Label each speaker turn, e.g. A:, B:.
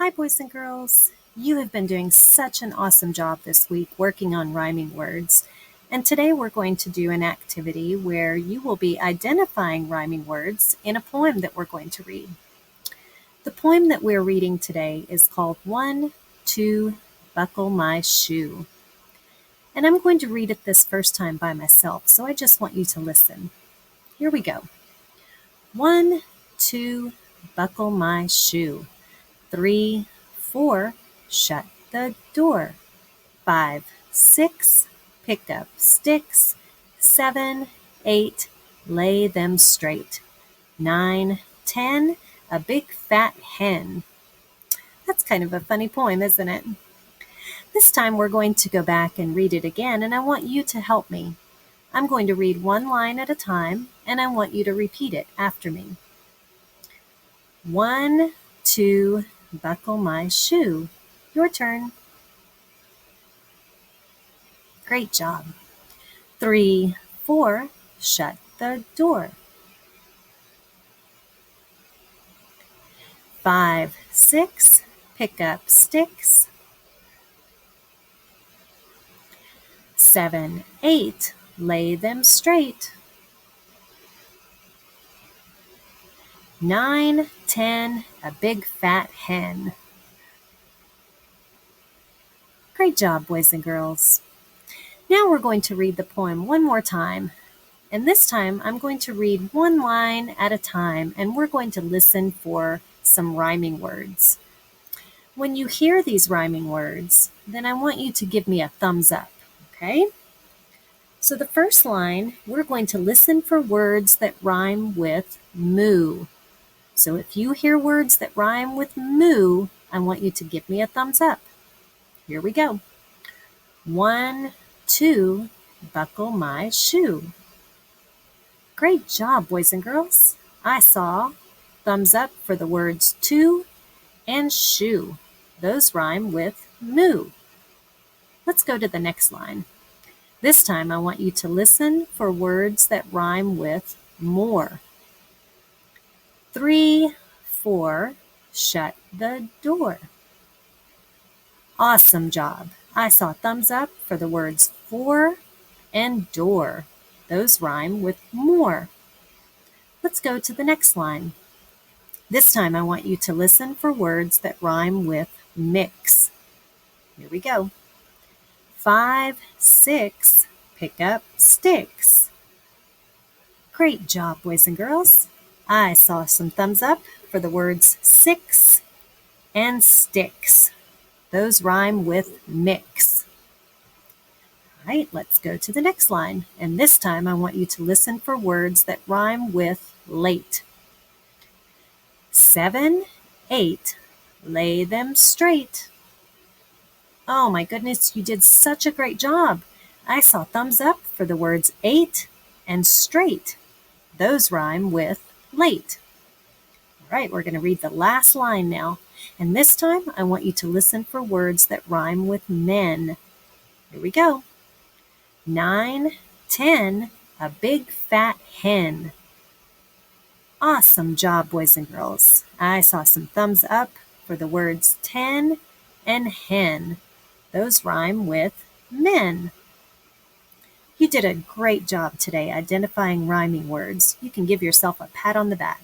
A: Hi, boys and girls. You have been doing such an awesome job this week working on rhyming words. And today we're going to do an activity where you will be identifying rhyming words in a poem that we're going to read. The poem that we're reading today is called 1, 2, Buckle My Shoe. And I'm going to read it this first time by myself, so I just want you to listen. Here we go. 1, 2, buckle my shoe. 3, 4, shut the door. 5, 6, pick up sticks. 7, 8, lay them straight. 9, 10, a big fat hen. That's kind of a funny poem, isn't it? This time we're going to go back and read it again, and I want you to help me. I'm going to read one line at a time, and I want you to repeat it after me. 1, 2, buckle my shoe. Your turn. Great job. 3, 4, shut the door. 5, 6, pick up sticks. 7, 8, lay them straight. 9, 10, a big fat hen. Great job, boys and girls. Now we're going to read the poem one more time. And this time I'm going to read one line at a time, and we're going to listen for some rhyming words. When you hear these rhyming words, then I want you to give me a thumbs up, okay? So the first line, we're going to listen for words that rhyme with moo. So if you hear words that rhyme with moo, I want you to give me a thumbs up. Here we go. 1, 2, buckle my shoe. Great job, boys and girls. I saw thumbs up for the words to and shoe. Those rhyme with moo. Let's go to the next line. This time I want you to listen for words that rhyme with more. 3, 4, shut the door. Awesome job. I saw thumbs up for the words for and door. Those rhyme with more. Let's go to the next line. This time I want you to listen for words that rhyme with mix. Here we go. 5, 6, pick up sticks. Great job, boys and girls. I saw some thumbs up for the words six and sticks. Those rhyme with mix. All right, let's go to the next line. And this time I want you to listen for words that rhyme with late. 7, 8, lay them straight. Oh my goodness, you did such a great job. I saw thumbs up for the words 8 and straight. Those rhyme with late. All right, we're going to read the last line now. And this time I want you to listen for words that rhyme with men. Here we go. 9, 10, a big fat hen. Awesome job, boys and girls. I saw some thumbs up for the words 10 and hen. Those rhyme with men. You did a great job today identifying rhyming words. You can give yourself a pat on the back.